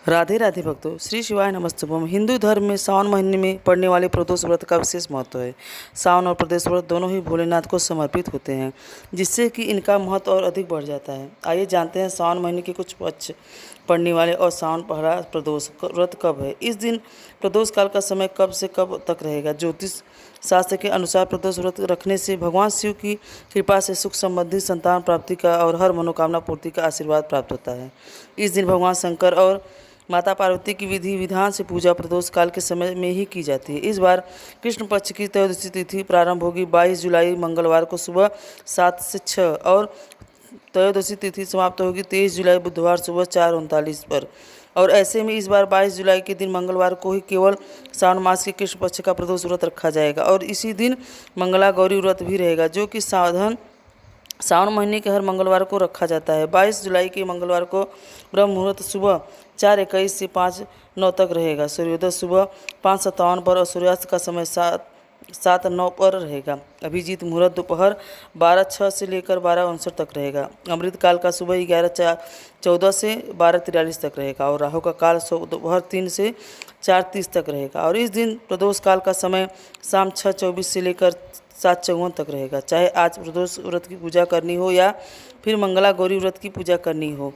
राधे राधे भक्तों, श्री शिवाय नमस्तुभम। हिंदू धर्म में सावन महीने में पड़ने वाले प्रदोष व्रत का विशेष महत्व है। सावन और प्रदोष व्रत दोनों ही भोलेनाथ को समर्पित होते हैं, जिससे कि इनका महत्व और अधिक बढ़ जाता है। आइए जानते हैं सावन महीने के कुछ पक्ष पड़ने वाले और सावन पहला प्रदोष व्रत कब है। इस दिन प्रदोष काल का समय कब से कब तक रहेगा। ज्योतिष शास्त्र के अनुसार प्रदोष व्रत रखने से भगवान शिव की कृपा से सुख संबंधी संतान प्राप्ति का और हर मनोकामना पूर्ति का आशीर्वाद प्राप्त होता है। इस दिन भगवान शंकर और माता पार्वती की विधि विधान से पूजा प्रदोष काल के समय में ही की जाती है। इस बार कृष्ण पक्ष की त्रयोदशी तिथि प्रारंभ होगी 22 जुलाई मंगलवार को सुबह 7 से 6 और त्रयोदशी तिथि समाप्त होगी 23 जुलाई बुधवार सुबह 4:39 पर। और ऐसे में इस बार 22 जुलाई के दिन मंगलवार को ही केवल सावन मास के कृष्ण पक्ष का प्रदोष व्रत रखा जाएगा और इसी दिन मंगला गौरी व्रत भी रहेगा, जो कि सावन महीने के हर मंगलवार को रखा जाता है। 22 जुलाई के मंगलवार को ब्रह्म मुहूर्त सुबह 4:21 से 5:09 तक रहेगा। सूर्योदय सुबह 5:57 पर और सूर्यास्त का समय 7:09 पर रहेगा। अभिजीत मुहूर्त दोपहर 12:06 से लेकर 12:59 तक रहेगा। अमृत काल का सुबह 11:14 से 12:43 तक रहेगा और राहु का काल दोपहर 3 से 4:30 तक रहेगा। और इस दिन प्रदोष काल का समय शाम 6:24 से लेकर 7:54 तक रहेगा। चाहे आज प्रदोष व्रत की पूजा करनी हो या फिर मंगला गौरी व्रत की पूजा करनी हो,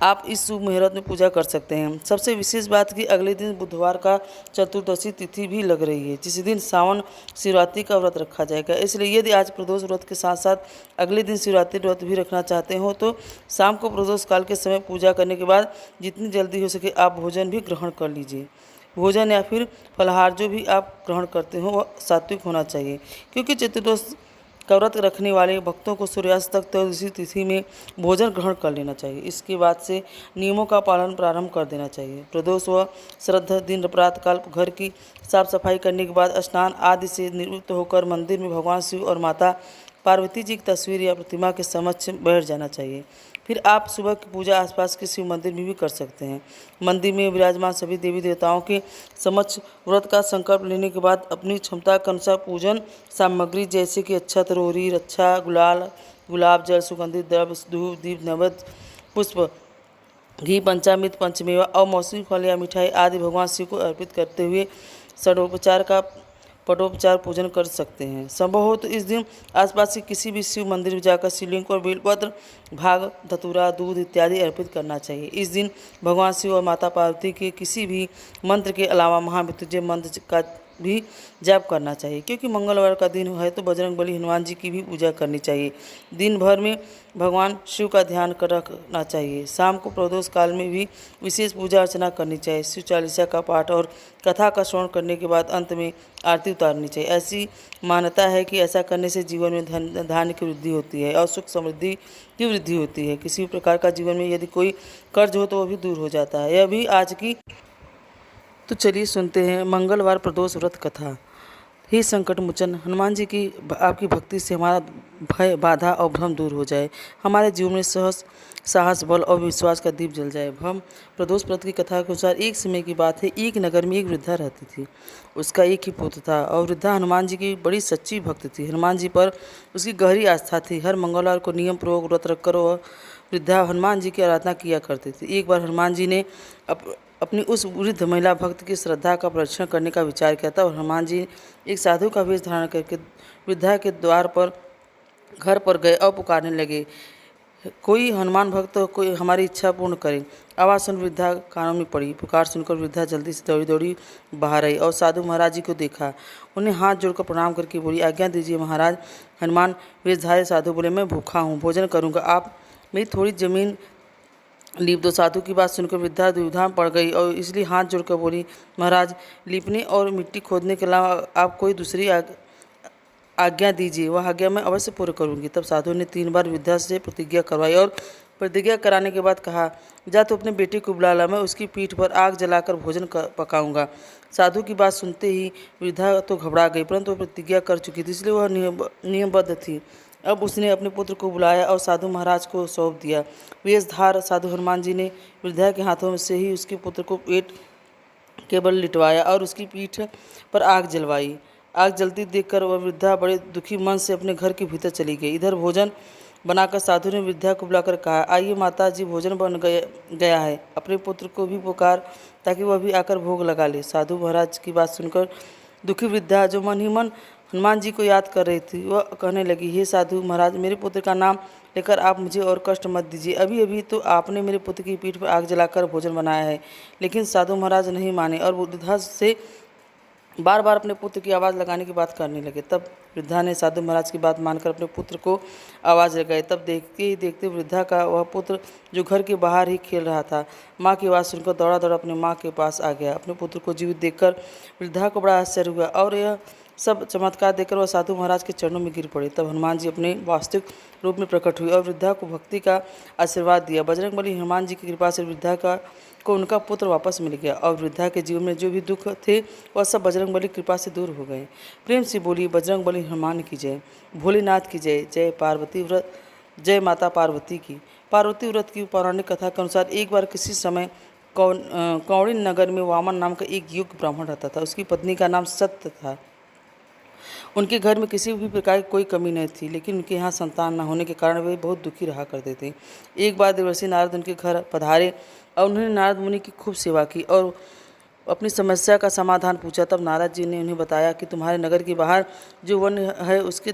आप इस शुभ मुहूर्त में पूजा कर सकते हैं। सबसे विशेष बात कि अगले दिन बुधवार का चतुर्दशी तिथि भी लग रही है, जिस दिन सावन शिवरात्रि का व्रत रखा जाएगा। इसलिए यदि आज प्रदोष व्रत के साथ साथ अगले दिन शिवरात्रि व्रत भी रखना चाहते हो तो शाम को प्रदोष काल के समय पूजा करने के बाद जितनी जल्दी हो सके आप भोजन भी ग्रहण कर लीजिए। भोजन या फिर फलाहार जो भी आप ग्रहण करते हो वह सात्विक होना चाहिए, क्योंकि चतुर्दशी का व्रत रखने वाले भक्तों को सूर्यास्त तक त्रयोदशी तिथि में भोजन ग्रहण कर लेना चाहिए। इसके बाद से नियमों का पालन प्रारंभ कर देना चाहिए। प्रदोष व श्रद्धा दिन प्रातःकाल घर की साफ सफाई करने के बाद स्नान आदि से निवृत्त होकर मंदिर में भगवान शिव और माता पार्वती जी की तस्वीर या प्रतिमा के समक्ष बैठ जाना चाहिए। फिर आप सुबह की पूजा आसपास के शिव मंदिर में भी कर सकते हैं। मंदिर में विराजमान सभी देवी देवताओं के समक्ष व्रत का संकल्प लेने के बाद अपनी क्षमता के अनुसार पूजन सामग्री जैसे कि अक्षत, रोरी, रक्षा, गुलाब जल, सुगंधित द्रव्य, धूप, दीप, नैवेद्य, पुष्प, घी, पंचामृत, पंचमेवा और मौसमी फल या मिठाई आदि भगवान शिव को अर्पित करते हुए षडोपचार का पटोपचार पूजन कर सकते हैं। संभव हो तो इस दिन आसपास के किसी भी शिव मंदिर में जाकर शिवलिंग पर बेलपत्र, भाग, धतूरा, दूध इत्यादि अर्पित करना चाहिए। इस दिन भगवान शिव और माता पार्वती के किसी भी मंत्र के अलावा महामृत्युंजय मंत्र का भी जाप करना चाहिए, क्योंकि मंगलवार का दिन है तो बजरंगबली हनुमान जी की भी पूजा करनी चाहिए। दिन भर में भगवान शिव का ध्यान कर रखना चाहिए। शाम को प्रदोष काल में भी विशेष पूजा अर्चना करनी चाहिए। शिव चालीसा का पाठ और कथा का श्रवण करने के बाद अंत में आरती उतारनी चाहिए। ऐसी मान्यता है कि ऐसा करने से जीवन में धान्य की वृद्धि होती है और सुख समृद्धि की वृद्धि होती है। किसी भी प्रकार का जीवन में यदि कोई कर्ज हो तो वह भी दूर हो जाता है। यह भी आज की तो चलिए सुनते हैं मंगलवार प्रदोष व्रत कथा। हे संकट मोचन हनुमान जी की आपकी भक्ति से हमारा भय, बाधा और भ्रम दूर हो जाए। हमारे जीवन में साहस, बल और विश्वास का दीप जल जाए। हम प्रदोष व्रत की कथा के अनुसार एक समय की बात है, एक नगर में एक वृद्धा रहती थी। उसका एक ही पुत्र था और वृद्धा हनुमान जी की बड़ी सच्ची भक्त थी। हनुमान जी पर उसकी गहरी आस्था थी। हर मंगलवार को नियम पूर्वक व्रत रखकर वह वृद्धा हनुमान जी की आराधना किया करती थी। एक बार हनुमान जी ने अपनी उस वृद्ध महिला भक्त की श्रद्धा का परीक्षण करने का विचार किया था और हनुमान जी एक साधु का वेश धारण करके वृद्धा के द्वार पर घर पर गए और पुकारने लगे, कोई हनुमान भक्त कोई हमारी इच्छा पूर्ण करे। आवाज़ सुन वृद्धा कानों में पड़ी। पुकार सुनकर वृद्धा जल्दी से दौड़ी दौड़ी बाहर आई और साधु महाराज जी को देखा। उन्हें हाथ जोड़कर प्रणाम करके बोली, आज्ञा दीजिए महाराज। हनुमान वेशधारी साधु बोले, मैं भूखा हूँ, भोजन करूँगा, आप मेरी थोड़ी ज़मीन लीप दो। साधु की बात सुनकर वृद्धा दुविधा में पड़ गई और इसलिए हाथ जोड़कर बोली, महाराज लीपने और मिट्टी खोदने के अलावा आप कोई दूसरी आज्ञा दीजिए, वह आज्ञा मैं अवश्य पूर्ण करूंगी। तब साधु ने 3 बार वृद्धा से प्रतिज्ञा करवाई और प्रतिज्ञा कराने के बाद कहा, जा तो अपने बेटे को बुला ला, मैं उसकी पीठ पर आग जलाकर भोजन पकाऊंगा। साधु की बात सुनते ही वृद्धा तो घबरा गई, परंतु वह प्रतिज्ञा कर चुकी थी इसलिए वह नियमबद्ध थी। अब उसने अपने पुत्र को बुलाया और साधु महाराज को सौंप दिया। वेशधार साधु हनुमान जी ने वृद्धा के हाथों से ही उसके पुत्र को पेट के बल लिटवाया और उसकी पीठ पर आग जलवाई। आग जलती देखकर वह वृद्धा बड़े दुखी मन से अपने घर के भीतर चली गई। इधर भोजन बनाकर साधु ने वृद्धा को बुलाकर कहा, आइए माता जी, भोजन बन गया है, अपने पुत्र को भी पुकार ताकि वह भी आकर भोग लगा ले। साधु महाराज की बात सुनकर दुखी वृद्धा, जो मन ही मन हनुमान जी को याद कर रही थी, वह कहने लगी, हे साधु महाराज, मेरे पुत्र का नाम लेकर आप मुझे और कष्ट मत दीजिए। अभी अभी तो आपने मेरे पुत्र की पीठ पर आग जलाकर भोजन बनाया है। लेकिन साधु महाराज नहीं माने और वृद्धा से बार बार अपने पुत्र की आवाज़ लगाने की बात करने लगे। तब वृद्धा ने साधु महाराज की बात मानकर अपने पुत्र को आवाज़ लगाई। तब देखते ही देखते वृद्धा का वह पुत्र, जो घर के बाहर ही खेल रहा था, माँ की आवाज़ सुनकर दौड़ा दौड़ा अपने माँ के पास आ गया। अपने पुत्र को जीवित देखकर वृद्धा को बड़ा आश्चर्य हुआ और यह सब चमत्कार देखकर वह साधु महाराज के चरणों में गिर पड़े। तब हनुमान जी अपने वास्तविक रूप में प्रकट हुए और वृद्धा को भक्ति का आशीर्वाद दिया। बजरंगबली हनुमान जी की कृपा से वृद्धा को उनका पुत्र वापस मिल गया और वृद्धा के जीवन में जो भी दुख थे वह सब बजरंगबली की कृपा से दूर हो गए। प्रेम से बोली, बजरंगबली हनुमान की जय, भोलेनाथ की जय, जय पार्वती व्रत, जय माता पार्वती की। पार्वती व्रत की पौराणिक कथा के अनुसार एक बार किसी समय कौंडिन्य नगर में वामन नाम का एक योग्य ब्राह्मण रहता था। उसकी पत्नी का नाम सत्य था। उनके घर में किसी भी प्रकार की कोई कमी नहीं थी, लेकिन उनके यहाँ संतान न होने के कारण वे बहुत दुखी रहा करते थे। एक बार देवर्षि नारद उनके घर पधारे और उन्होंने नारद मुनि की खूब सेवा की और अपनी समस्या का समाधान पूछा। तब नारद जी ने उन्हें बताया कि तुम्हारे नगर के बाहर जो वन है, उसके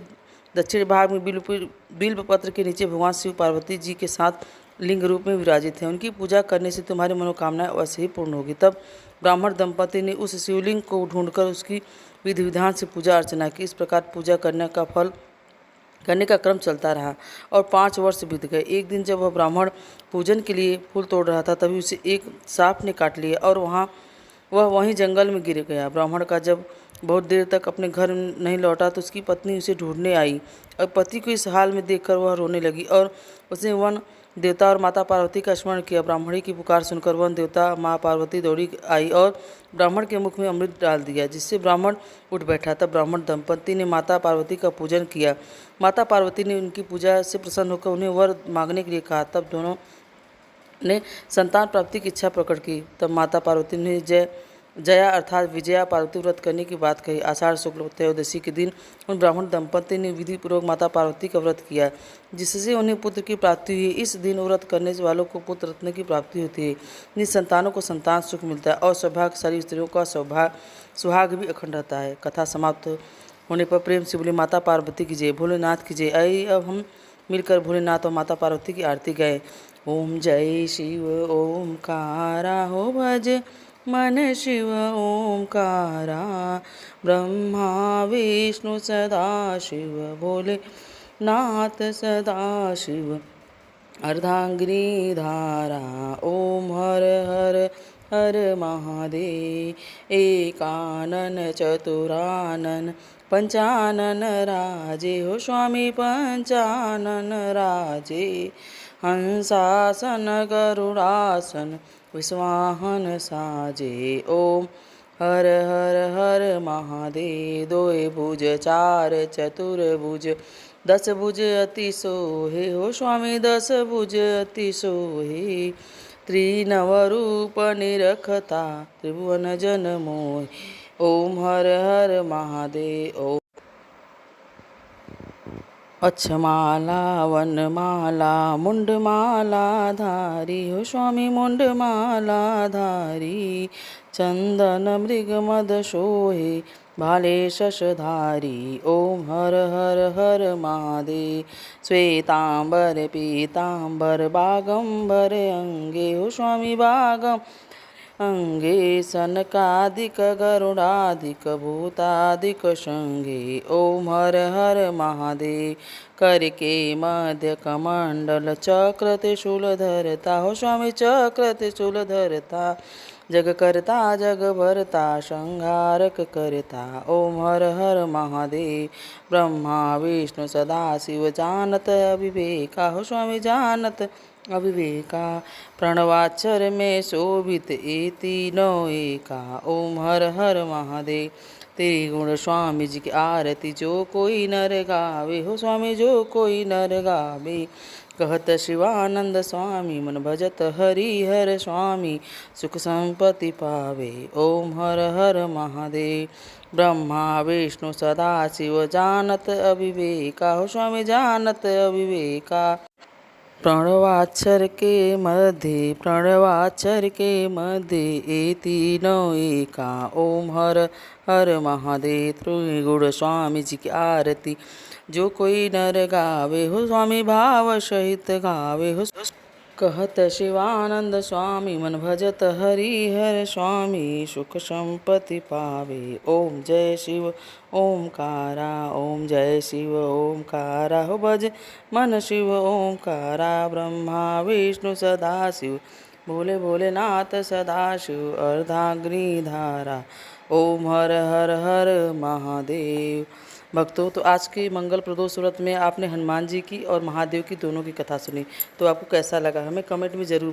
दक्षिण भाग में बिल्व पत्र के नीचे भगवान शिव पार्वती जी के साथ लिंग रूप में विराजित हैं। उनकी पूजा करने से तुम्हारी मनोकामनाएं अवश्य ही पूर्ण होगी। तब ब्राह्मण दंपति ने उस शिवलिंग को ढूंढकर उसकी विधि विधान से पूजा अर्चना की। इस प्रकार पूजा करने का क्रम चलता रहा और 5 वर्ष बीत गए। एक दिन जब वह ब्राह्मण पूजन के लिए फूल तोड़ रहा था, तभी उसे एक सांप ने काट लिया और वह वहीं जंगल में गिर गया। ब्राह्मण का जब बहुत देर तक अपने घर नहीं लौटा तो उसकी पत्नी उसे ढूंढने आई और पति को इस हाल में देखकर वह रोने लगी और उसने वन देवता और माता पार्वती का स्मरण किया। ब्राह्मणी की पुकार सुनकर वन देवता माँ पार्वती दौड़ी आई और ब्राह्मण के मुख में अमृत डाल दिया, जिससे ब्राह्मण उठ बैठा। तब ब्राह्मण दंपति ने माता पार्वती का पूजन किया। माता पार्वती ने उनकी पूजा से प्रसन्न होकर उन्हें वर मांगने के लिए कहा। तब दोनों ने संतान प्राप्ति की इच्छा प्रकट की। तब माता पार्वती ने जया अर्थात विजया पार्वती व्रत करने की बात कही। आषाढ़ शुक्ल त्रयोदशी के दिन उन ब्राह्मण दंपति ने विधि पूर्वक माता पार्वती का व्रत किया, जिससे उन्हें पुत्र की प्राप्ति हुई। इस दिन व्रत करने वालों को पुत्र रत्न की प्राप्ति होती है। निसंतानों को संतान सुख मिलता है और सौभाग्यशाली स्त्रियों का सुहाग भी अखंड रहता है। कथा समाप्त होने पर प्रेम से बोले, माता पार्वती की जय, भोलेनाथ की जय। आइए अब हम मिलकर भोलेनाथ और माता पार्वती की आरती गाएं। ओम जय शिव ओमकारा हो भज मन शिव ओंकारा, ब्रह्मा विष्णु सदा शिव, भोले नाथ सदा शिव, अर्धांगिनी धारा। ओम हर हर हर महादेव, एकानन चतुरानन पंचानन राजे हो स्वामी पंचानन राजे, हंसासन गरुड़ासन विश्वाहन साजे। ओम हर हर हर महादेव, दोए भुज चार चतुर्भुज, 10 भुज अति सोहे हो स्वामी 10 भुज अति सोहे, त्रिनव रूप निरखता त्रिभुवन जन मोहि। ओम हर हर महादेव। ओम अक्षमाला वनमाला मुंडमाला धारी हो स्वामी मुंडमाला धारी, चंदन मृग मद सोहे भाले शशधारी। ओम हर हर हर महादेव, श्वेतांबर पीतांबर बागंबर अंगे हो स्वामी बागम अंगे, सनकादिक गरुड़ादिक भूतादिक संगे। ओम हर हर महादेव, करके मध्य कमंडल चक्र त्रिशूल धरता हो स्वामी चक्र त्रिशूल धरता, जग करता जग भरता संहारक करता। ओम हर हर महादेव, ब्रह्मा विष्णु सदा शिव जानत अविवेका हो स्वामी जानत अविवेका, प्रणवाक्षर में शोभित ए तीनों एका। ओम हर हर महादेव, तेरी गुण स्वामी जी की आरती जो कोई नर गावे हो स्वामी जो कोई नर गावे, कहत शिवानंद स्वामी मन भजत हरिहर स्वामी सुख संपत्ति पावे। ओम हर हर महादेव। ब्रह्मा विष्णु सदा शिव जानत अविवेका हो स्वामी जानत अविवेका। प्रणवाक्षर के मध्य ए तीनों एका। ओम हर हर महादेव। त्रिगुण स्वामी जी की आरती जो कोई नर गावे हो स्वामी भाव सहित गावे हो। कहत शिवानंद स्वामी मन भजत हरिहर स्वामी सुख संपत्ति पावे। ओम जय शिव ओमकारा। ओम जय शिव ओमकारा हो भज मन शिव ओमकारा। ब्रह्मा विष्णु सदा शिव भोले भोलेनाथ सदा शिव अर्धाग्नि धारा। ओम हर हर हर महादेव। भक्तों, तो आज की मंगल प्रदोष व्रत में आपने हनुमान जी की और महादेव की दोनों की कथा सुनी, तो आपको कैसा लगा हमें कमेंट में ज़रूर